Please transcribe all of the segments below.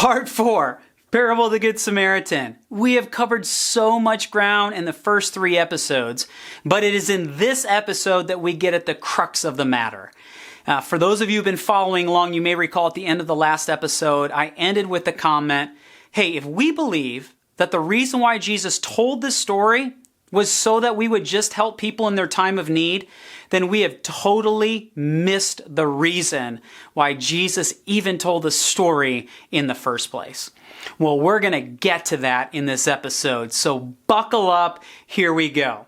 Part 4, Parable of the Good Samaritan. We have covered so much ground in the first 3 episodes, but it is in this episode that we get at the crux of the matter. For those of you who've been following along, you may recall at the end of the last episode, I ended with the comment, hey, if we believe that the reason why Jesus told this story was so that we would just help people in their time of need, then we have totally missed the reason why Jesus even told the story in the first place. Well, we're going to get to that in this episode, so buckle up, here we go.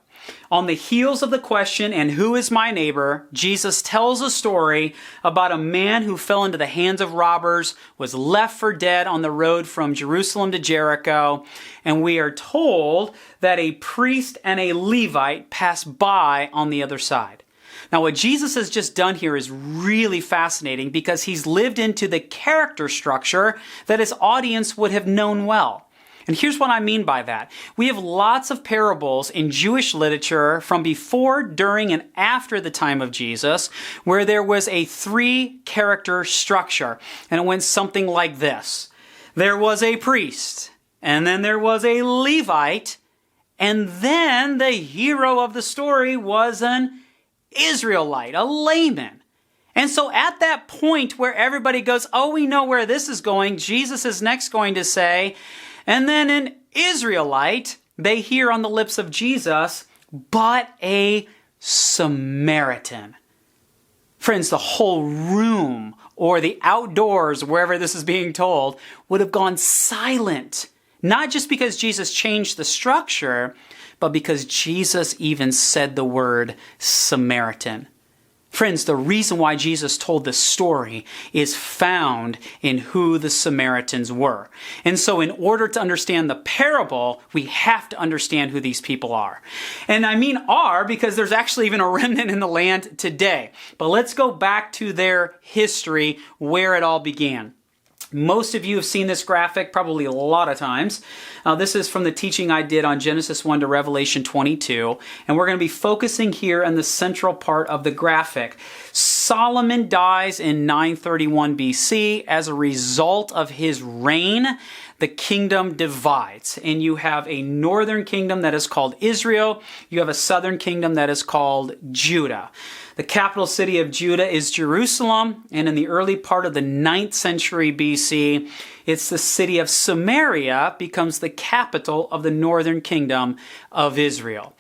On the heels of the question, and who is my neighbor, Jesus tells a story about a man who fell into the hands of robbers, was left for dead on the road from Jerusalem to Jericho, and we are told that a priest and a Levite passed by on the other side. Now, what Jesus has just done here is really fascinating because he's lived into the character structure that his audience would have known well. And here's what I mean by that. We have lots of parables in Jewish literature from before, during, and after the time of Jesus where there was a 3-character structure. And it went something like this. There was a priest, and then there was a Levite, and then the hero of the story was an Israelite, a layman. And so at that point where everybody goes, oh, we know where this is going, Jesus is next going to say, and then an Israelite, they hear on the lips of Jesus, but a Samaritan. Friends, the whole room or the outdoors, wherever this is being told, would have gone silent. Not just because Jesus changed the structure, but because Jesus even said the word Samaritan. Friends, the reason why Jesus told this story is found in who the Samaritans were. And so in order to understand the parable, we have to understand who these people are. And I mean are because there's actually even a remnant in the land today. But let's go back to their history, where it all began. Most of you have seen this graphic probably a lot of times. This is from the teaching I did on Genesis 1 to Revelation 22. And we're going to be focusing here on the central part of the graphic. Solomon dies in 931 BC. As a result of his reign, the kingdom divides. And you have a northern kingdom that is called Israel. You have a southern kingdom that is called Judah. The capital city of Judah is Jerusalem, and in the early part of the 9th century BC, it's the city of Samaria becomes the capital of the northern kingdom of Israel.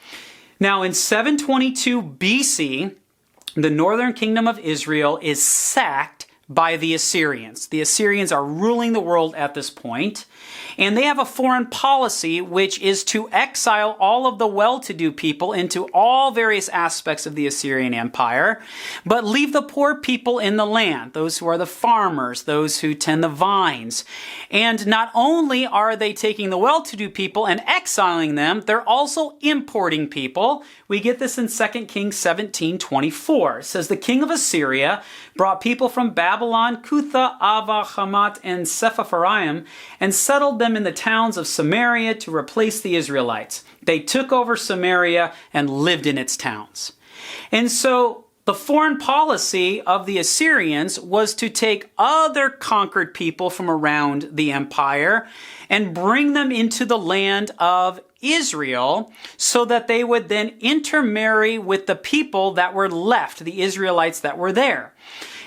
Now in 722 BC, the northern kingdom of Israel is sacked by the Assyrians. The Assyrians are ruling the world at this point, and they have a foreign policy which is to exile all of the well-to-do people into all various aspects of the Assyrian Empire, but leave the poor people in the land, those who are the farmers, those who tend the vines. And not only are they taking the well-to-do people and exiling them, they're also importing people. We get this in 2 Kings 17:24. It says, the king of Assyria brought people from Babylon, Cutha, Ava, Hamath, and Sepharvaim, and settled them in the towns of Samaria to replace the Israelites. They took over Samaria and lived in its towns. And so the foreign policy of the Assyrians was to take other conquered people from around the empire and bring them into the land of Israel so that they would then intermarry with the people that were left, the Israelites that were there.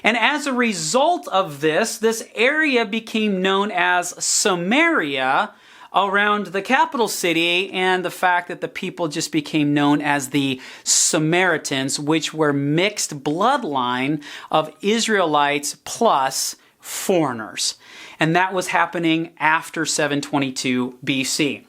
And as a result of this area became known as Samaria around the capital city, and the fact that the people just became known as the Samaritans, which were mixed bloodline of Israelites plus foreigners. And that was happening after 722 BC.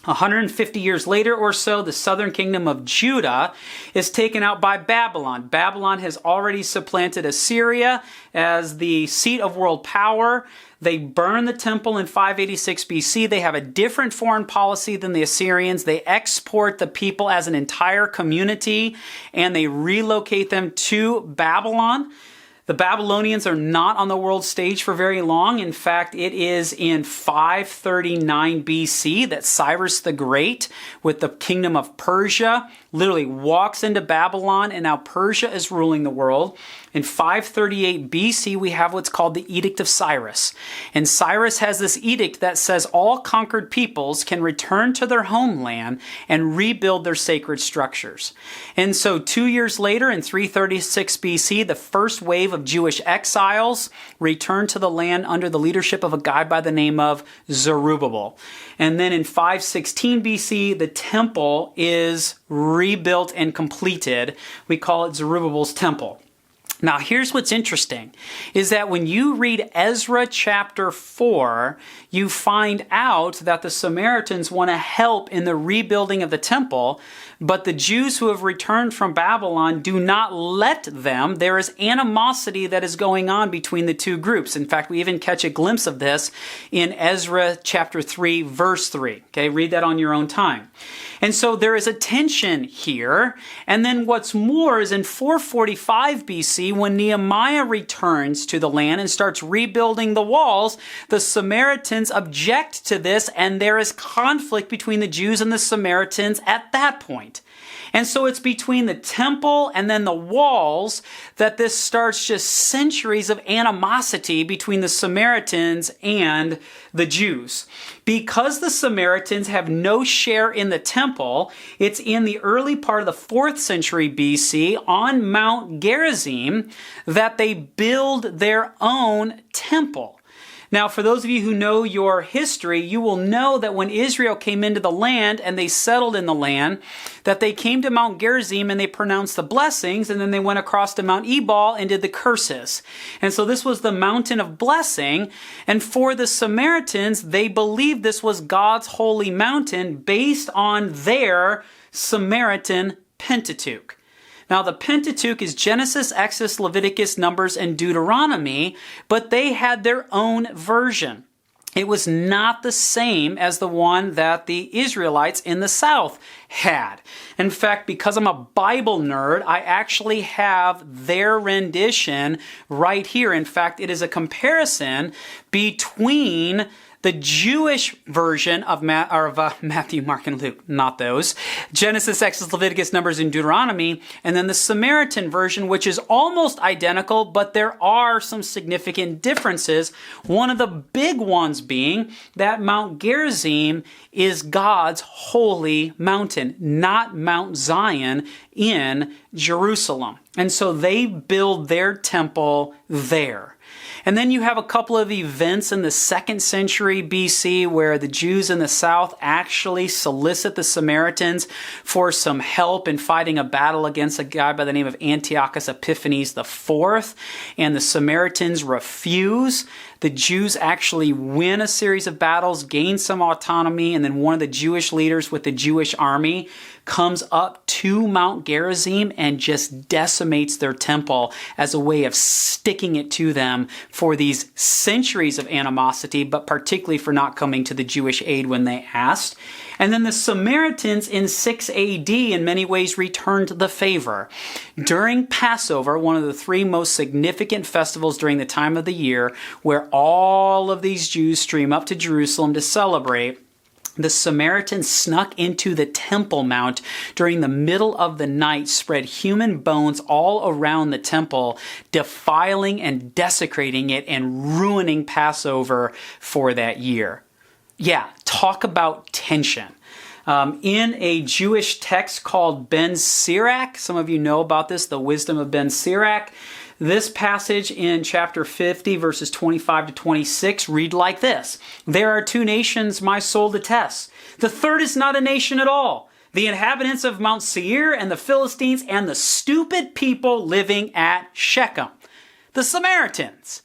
150 years later or so, the southern kingdom of Judah is taken out by Babylon. Babylon has already supplanted Assyria as the seat of world power. They burn the temple in 586 BC. They have a different foreign policy than the Assyrians. They export the people as an entire community, and they relocate them to Babylon. The Babylonians are not on the world stage for very long. In fact, it is in 539 BC that Cyrus the Great, with the kingdom of Persia, literally walks into Babylon, and now Persia is ruling the world. In 538 BC, we have what's called the Edict of Cyrus. And Cyrus has this edict that says all conquered peoples can return to their homeland and rebuild their sacred structures. And so 2 years later, in 336 BC, the first wave of Jewish exiles returned to the land under the leadership of a guy by the name of Zerubbabel. And then in 516 BC, the temple is rebuilt and completed. We call it Zerubbabel's temple. Now, here's what's interesting, is that when you read Ezra chapter 4, you find out that the Samaritans want to help in the rebuilding of the temple, but the Jews who have returned from Babylon do not let them. There is animosity that is going on between the two groups. In fact, we even catch a glimpse of this in Ezra chapter 3, verse 3. Okay, read that on your own time. And so there is a tension here. And then what's more is in 445 BC, when Nehemiah returns to the land and starts rebuilding the walls, the Samaritans object to this, and there is conflict between the Jews and the Samaritans at that point. And so it's between the temple and then the walls that this starts just centuries of animosity between the Samaritans and the Jews. Because the Samaritans have no share in the temple, it's in the early part of the 4th century BC on Mount Gerizim that they build their own temple. Now, for those of you who know your history, you will know that when Israel came into the land and they settled in the land, that they came to Mount Gerizim and they pronounced the blessings, and then they went across to Mount Ebal and did the curses. And so this was the mountain of blessing. And for the Samaritans, they believed this was God's holy mountain based on their Samaritan Pentateuch. Now, the Pentateuch is Genesis, Exodus, Leviticus, Numbers, and Deuteronomy, but they had their own version. It was not the same as the one that the Israelites in the South had. In fact, because I'm a Bible nerd, I actually have their rendition right here. In fact, it is a comparison between the Jewish version of Matthew, Mark, and Luke, not those. Genesis, Exodus, Leviticus, Numbers, and Deuteronomy. And then the Samaritan version, which is almost identical, but there are some significant differences. One of the big ones being that Mount Gerizim is God's holy mountain, not Mount Zion in Jerusalem. And so they build their temple there. And then you have a couple of events in the 2nd century BC where the Jews in the south actually solicit the Samaritans for some help in fighting a battle against a guy by the name of Antiochus Epiphanes IV. And the Samaritans refuse. The Jews actually win a series of battles, gain some autonomy, and then one of the Jewish leaders with the Jewish army comes up to Mount Gerizim and just decimates their temple as a way of sticking it to them for these centuries of animosity, but particularly for not coming to the Jewish aid when they asked. And then the Samaritans in 6 AD in many ways returned the favor. During Passover, one of the 3 most significant festivals during the time of the year, where all of these Jews stream up to Jerusalem to celebrate, the Samaritans snuck into the Temple Mount during the middle of the night, spread human bones all around the temple, defiling and desecrating it and ruining Passover for that year. Yeah, talk about tension. In a Jewish text called Ben Sirach, some of you know about this, the wisdom of Ben Sirach, this passage in chapter 50, verses 25 to 26, read like this. There are 2 nations my soul detests. The third is not a nation at all. The inhabitants of Mount Seir and the Philistines and the stupid people living at Shechem. The Samaritans.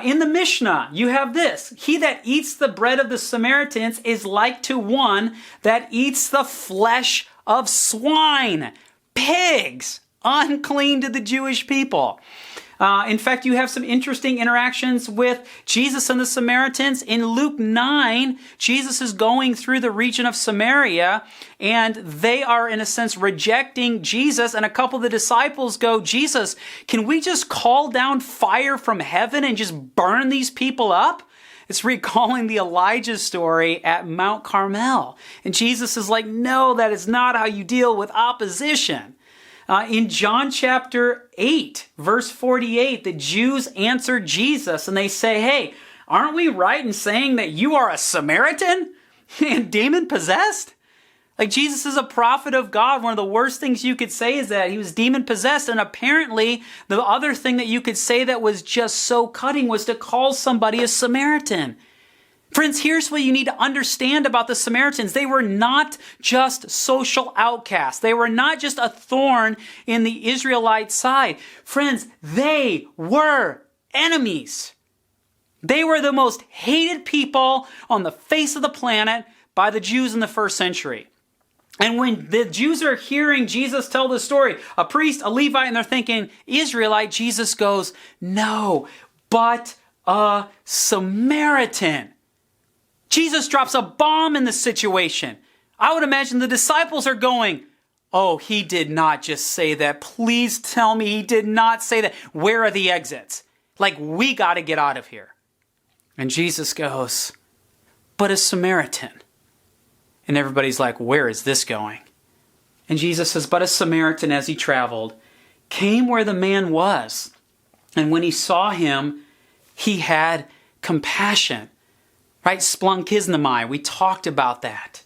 In the Mishnah, you have this. He that eats the bread of the Samaritans is like to one that eats the flesh of swine, pigs, unclean to the Jewish people. In fact, you have some interesting interactions with Jesus and the Samaritans. In Luke 9, Jesus is going through the region of Samaria, and they are, in a sense, rejecting Jesus. And a couple of the disciples go, Jesus, can we just call down fire from heaven and just burn these people up? It's recalling the Elijah story at Mount Carmel. And Jesus is like, no, that is not how you deal with opposition. In John chapter 8, verse 48, the Jews answered Jesus and they say, hey, aren't we right in saying that you are a Samaritan and demon possessed? Like, Jesus is a prophet of God. One of the worst things you could say is that he was demon possessed. And apparently the other thing that you could say that was just so cutting was to call somebody a Samaritan. Friends, here's what you need to understand about the Samaritans. They were not just social outcasts. They were not just a thorn in the Israelite side. Friends, they were enemies. They were the most hated people on the face of the planet by the Jews in the first century. And when the Jews are hearing Jesus tell the story, a priest, a Levite, and they're thinking, Israelite, Jesus goes, no, but a Samaritan. Jesus drops a bomb in the situation. I would imagine the disciples are going, oh, he did not just say that. Please tell me he did not say that. Where are the exits? Like, we got to get out of here. And Jesus goes, but a Samaritan. And everybody's like, where is this going? And Jesus says, but a Samaritan, as he traveled, came where the man was. And when he saw him, he had compassion. Right? Splankiznomai, we talked about that.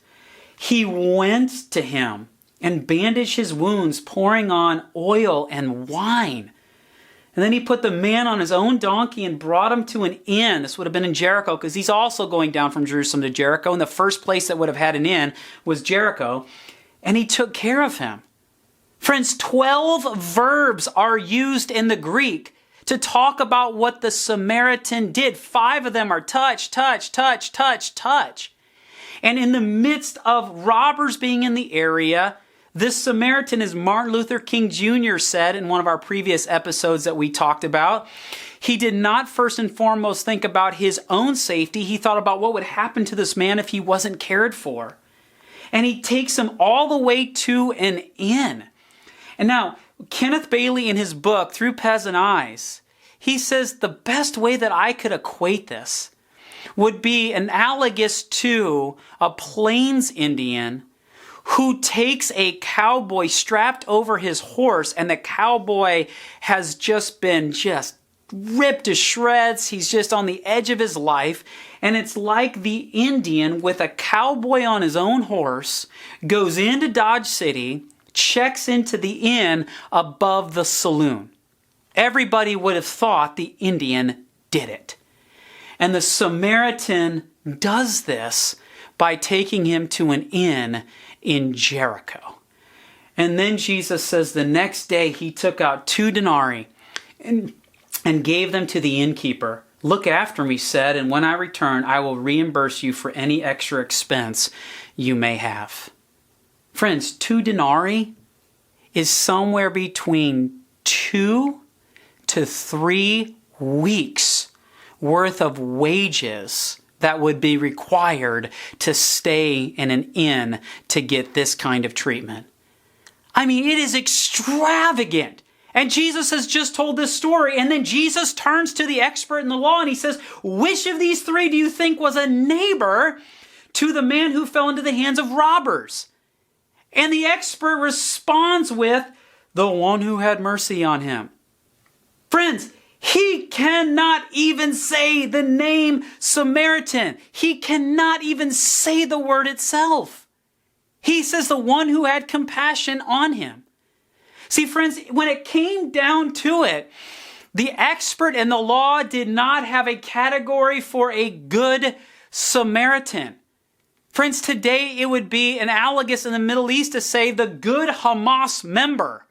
He went to him and bandaged his wounds, pouring on oil and wine. And then he put the man on his own donkey and brought him to an inn. This would have been in Jericho, because he's also going down from Jerusalem to Jericho. And the first place that would have had an inn was Jericho. And he took care of him. Friends, 12 verbs are used in the Greek to talk about what the Samaritan did. 5 of them are touch, touch, touch, touch, touch. And in the midst of robbers being in the area, this Samaritan, as Martin Luther King Jr. said in one of our previous episodes that we talked about, he did not first and foremost think about his own safety. He thought about what would happen to this man if he wasn't cared for. And he takes him all the way to an inn. And now, Kenneth Bailey, in his book, Through Peasant Eyes, he says the best way that I could equate this would be analogous to a Plains Indian who takes a cowboy strapped over his horse, and the cowboy has just been ripped to shreds. He's just on the edge of his life. And it's like the Indian with a cowboy on his own horse goes into Dodge City, checks into the inn above the saloon. Everybody would have thought the Indian did it. And the Samaritan does this by taking him to an inn in Jericho. And then Jesus says the next day he took out 2 denarii and gave them to the innkeeper. Look after me, said, and when I return, I will reimburse you for any extra expense you may have. Friends, 2 denarii is somewhere between 2 to 3 weeks worth of wages that would be required to stay in an inn to get this kind of treatment. I mean, it is extravagant. And Jesus has just told this story. And then Jesus turns to the expert in the law and he says, which of these 3 do you think was a neighbor to the man who fell into the hands of robbers? And the expert responds with, the one who had mercy on him. Friends, he cannot even say the name Samaritan. He cannot even say the word itself. He says the one who had compassion on him. See, friends, when it came down to it, the expert in the law did not have a category for a good Samaritan. Friends, today it would be analogous in the Middle East to say the Good Hamas Member,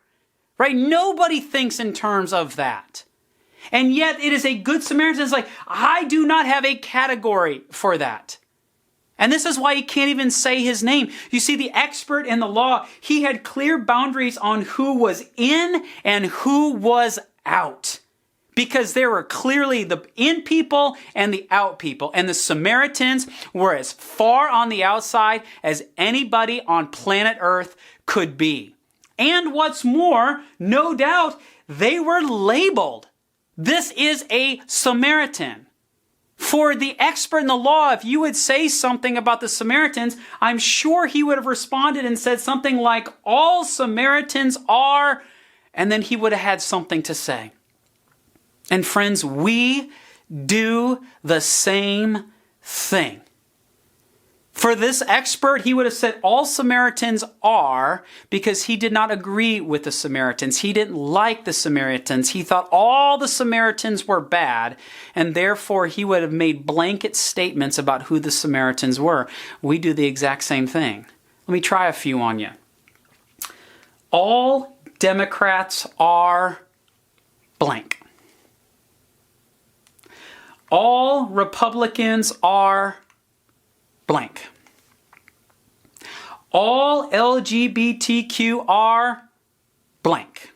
right? Nobody thinks in terms of that. And yet it is a good Samaritan. It's like, I do not have a category for that. And this is why he can't even say his name. You see, the expert in the law, he had clear boundaries on who was in and who was out. because there were clearly the in people and the out people. And the Samaritans were as far on the outside as anybody on planet Earth could be. And what's more, no doubt, they were labeled. This is a Samaritan. For the expert in the law, if you would say something about the Samaritans, I'm sure he would have responded and said something like, all Samaritans are, and then he would have had something to say. And friends, we do the same thing. For this expert, he would have said all Samaritans are, because he did not agree with the Samaritans. He didn't like the Samaritans. He thought all the Samaritans were bad, and therefore he would have made blanket statements about who the Samaritans were. We do the exact same thing. Let me try a few on you. All Democrats are blank. All Republicans are blank. All LGBTQ are blank.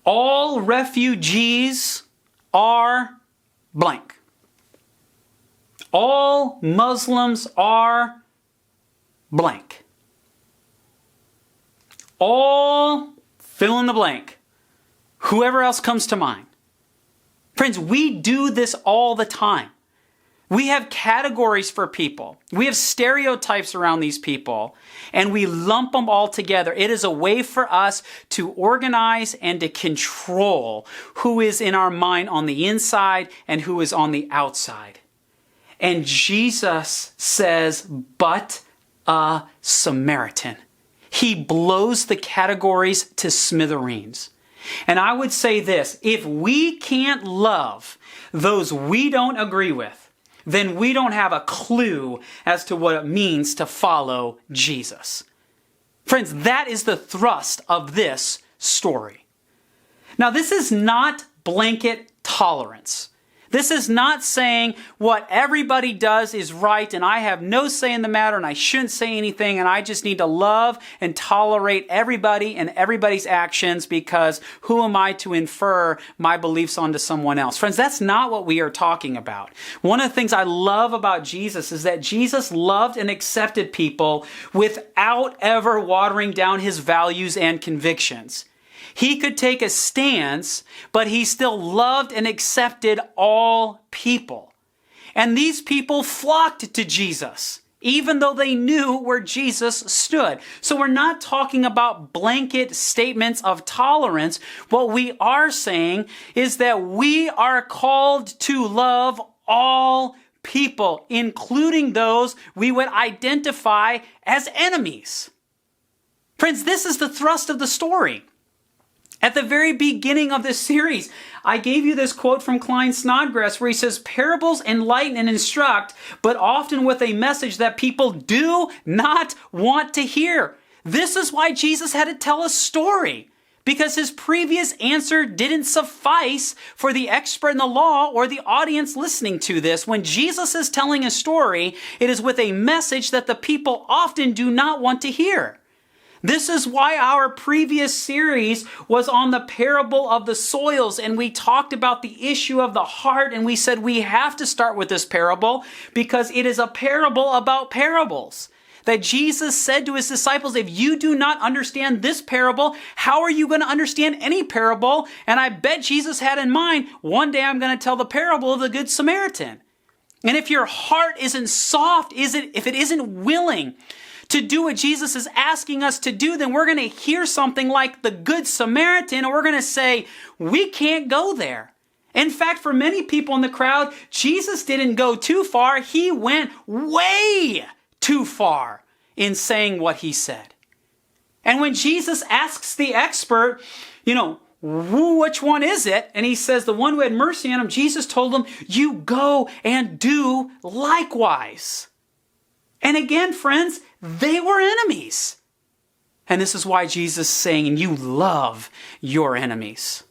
All refugees are blank. All Muslims are blank. All fill in the blank. Whoever else comes to mind. Friends, we do this all the time. We have categories for people. We have stereotypes around these people, and we lump them all together. It is a way for us to organize and to control who is in our mind on the inside and who is on the outside. And Jesus says, but a Samaritan. He blows the categories to smithereens. And I would say this, if we can't love those we don't agree with, then we don't have a clue as to what it means to follow Jesus. Friends, that is the thrust of this story. Now, this is not blanket tolerance. This is not saying what everybody does is right and I have no say in the matter and I shouldn't say anything and I just need to love and tolerate everybody and everybody's actions because who am I to infer my beliefs onto someone else? Friends, that's not what we are talking about. One of the things I love about Jesus is that Jesus loved and accepted people without ever watering down his values and convictions. He could take a stance, but he still loved and accepted all people. And these people flocked to Jesus, even though they knew where Jesus stood. So we're not talking about blanket statements of tolerance. What we are saying is that we are called to love all people, including those we would identify as enemies. Friends, this is the thrust of the story. At the very beginning of this series, I gave you this quote from Klein Snodgrass where he says, parables enlighten and instruct, but often with a message that people do not want to hear. This is why Jesus had to tell a story, because his previous answer didn't suffice for the expert in the law or the audience listening to this. When Jesus is telling a story, it is with a message that the people often do not want to hear. This is why our previous series was on the parable of the soils, and we talked about the issue of the heart, and we said we have to start with this parable because it is a parable about parables. That Jesus said to his disciples, if you do not understand this parable, how are you going to understand any parable? And I bet Jesus had in mind, one day I'm going to tell the parable of the Good Samaritan. And if your heart isn't soft, if it isn't willing to do what Jesus is asking us to do, then we're going to hear something like the Good Samaritan, and we're going to say, we can't go there. In fact, for many people in the crowd, Jesus didn't go too far. He went way too far in saying what he said. And when Jesus asks the expert, which one is it? And he says, the one who had mercy on him, Jesus told him, you go and do likewise. And again, friends, they were enemies. And this is why Jesus is saying, you love your enemies.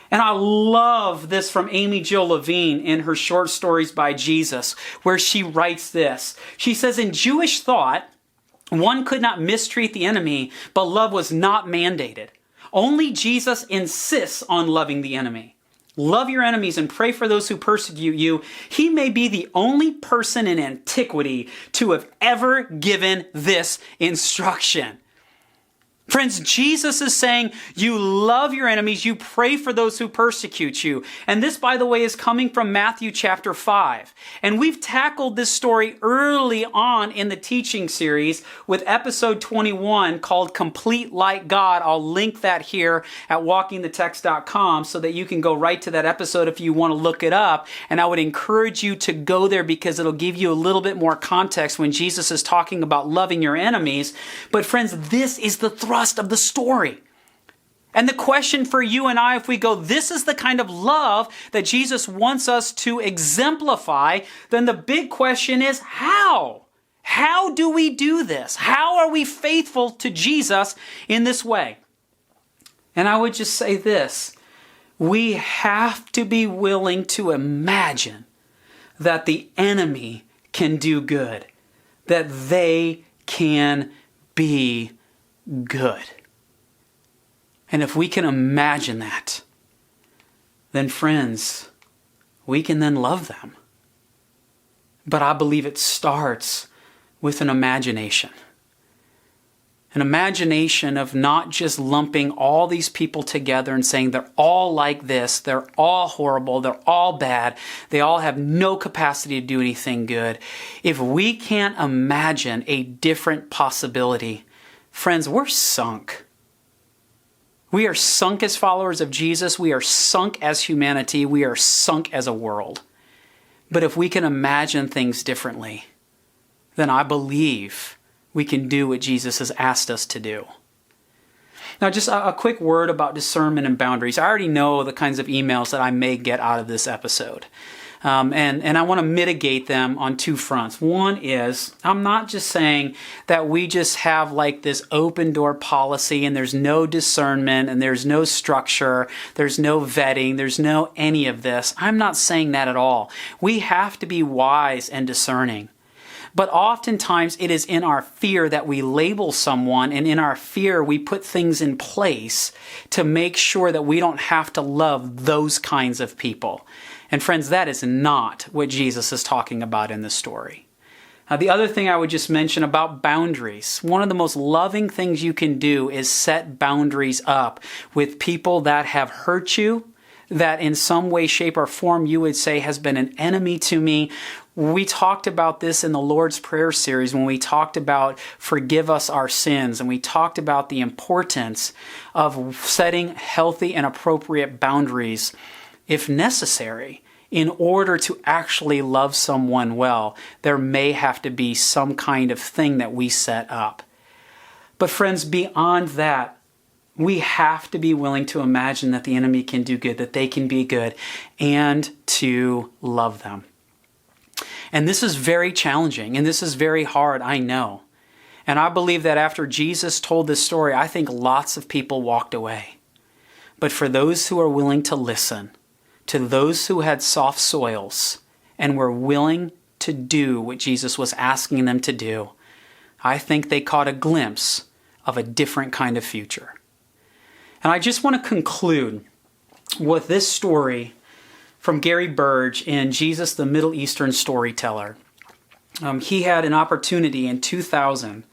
And I love this from Amy Jill Levine in her short stories by Jesus, where she writes this. She says, in Jewish thought, one could not mistreat the enemy, but love was not mandated. Only Jesus insists on loving the enemy. Love your enemies and pray for those who persecute you. He may be the only person in antiquity to have ever given this instruction. Friends, Jesus is saying you love your enemies, you pray for those who persecute you. And this, by the way, is coming from Matthew chapter 5. And we've tackled this story early on in the teaching series with episode 21 called Complete Like God. I'll link that here at walkingthetext.com so that you can go right to that episode if you want to look it up. And I would encourage you to go there because it'll give you a little bit more context when Jesus is talking about loving your enemies. But friends, this is the thrust of the story. And the question for you and I, if we go, this is the kind of love that Jesus wants us to exemplify, then the big question is how? How do we do this? How are we faithful to Jesus in this way? And I would just say this, we have to be willing to imagine that the enemy can do good, that they can be good. And if we can imagine that, then friends, we can then love them. But I believe it starts with an imagination. An imagination of not just lumping all these people together and saying they're all like this, they're all horrible, they're all bad, they all have no capacity to do anything good. If we can't imagine a different possibility, friends, we're sunk. We are sunk as followers of Jesus. We are sunk as humanity. We are sunk as a world. But if we can imagine things differently, then I believe we can do what Jesus has asked us to do. Now, just a quick word about discernment and boundaries. I already know the kinds of emails that I may get out of this episode. And I want to mitigate them on two fronts. One is, I'm not just saying that we just have like this open door policy and there's no discernment and there's no structure, there's no vetting, there's no any of this. I'm not saying that at all. We have to be wise and discerning. But oftentimes it is in our fear that we label someone, and in our fear we put things in place to make sure that we don't have to love those kinds of people. And friends, that is not what Jesus is talking about in this story. The other thing I would just mention about boundaries. One of the most loving things you can do is set boundaries up with people that have hurt you, that in some way, shape, or form you would say has been an enemy to me. We talked about this in the Lord's Prayer series when we talked about forgive us our sins, and we talked about the importance of setting healthy and appropriate boundaries, if necessary, in order to actually love someone well. There may have to be some kind of thing that we set up. But friends, beyond that, we have to be willing to imagine that the enemy can do good, that they can be good, and to love them. And this is very challenging, and this is very hard, I know. And I believe that after Jesus told this story, I think lots of people walked away. But for those who are willing to listen, to those who had soft soils and were willing to do what Jesus was asking them to do, I think they caught a glimpse of a different kind of future. And I just want to conclude with this story from Gary Burge in Jesus, the Middle Eastern Storyteller. He had an opportunity in 2000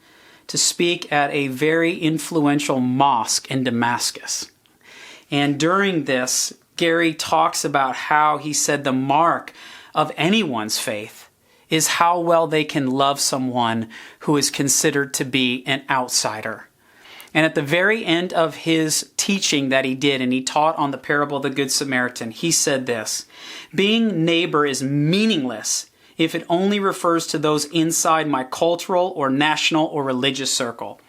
to speak at a very influential mosque in Damascus. And during this, Gary talks about how he said the mark of anyone's faith is how well they can love someone who is considered to be an outsider. And at the very end of his teaching that he did, and he taught on the parable of the Good Samaritan, he said this: being neighbor is meaningless if it only refers to those inside my cultural or national or religious circle.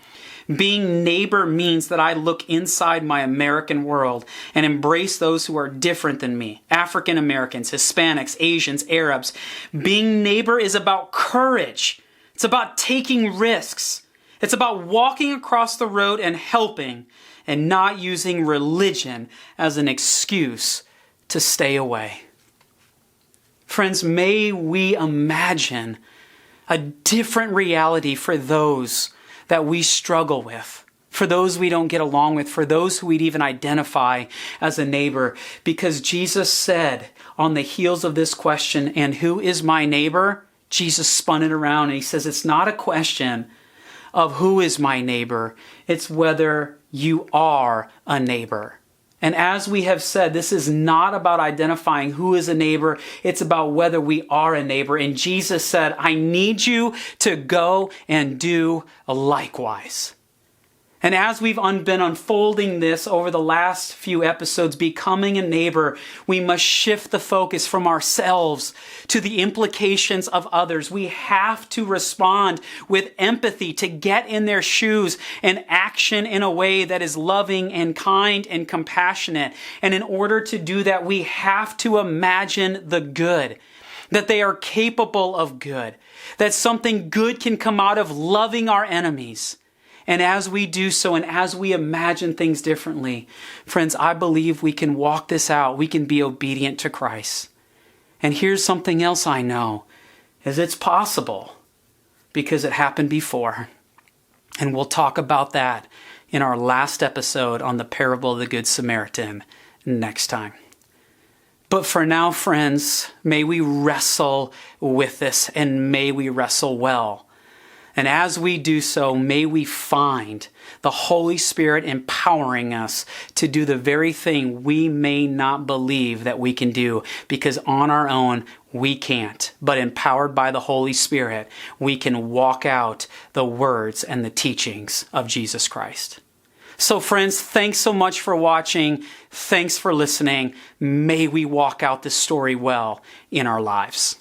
Being neighbor means that I look inside my American world and embrace those who are different than me, African Americans, Hispanics, Asians, Arabs. Being neighbor is about courage. It's about taking risks. It's about walking across the road and helping, and not using religion as an excuse to stay away. Friends, may we imagine a different reality for those that we struggle with, for those we don't get along with, for those who we'd even identify as a neighbor. Because Jesus said on the heels of this question, and who is my neighbor? Jesus spun it around and he says, it's not a question of who is my neighbor. It's whether you are a neighbor. And as we have said, this is not about identifying who is a neighbor. It's about whether we are a neighbor. And Jesus said, I need you to go and do likewise. And as we've been unfolding this over the last few episodes, becoming a neighbor, we must shift the focus from ourselves to the implications of others. We have to respond with empathy, to get in their shoes and action in a way that is loving and kind and compassionate. And in order to do that, we have to imagine the good, that they are capable of good, that something good can come out of loving our enemies. And as we do so, and as we imagine things differently, friends, I believe we can walk this out. We can be obedient to Christ. And here's something else I know, is it's possible because it happened before. And we'll talk about that in our last episode on the parable of the Good Samaritan next time. But for now, friends, may we wrestle with this, and may we wrestle well. And as we do so, may we find the Holy Spirit empowering us to do the very thing we may not believe that we can do, because on our own, we can't. But empowered by the Holy Spirit, we can walk out the words and the teachings of Jesus Christ. So friends, thanks so much for watching. Thanks for listening. May we walk out this story well in our lives.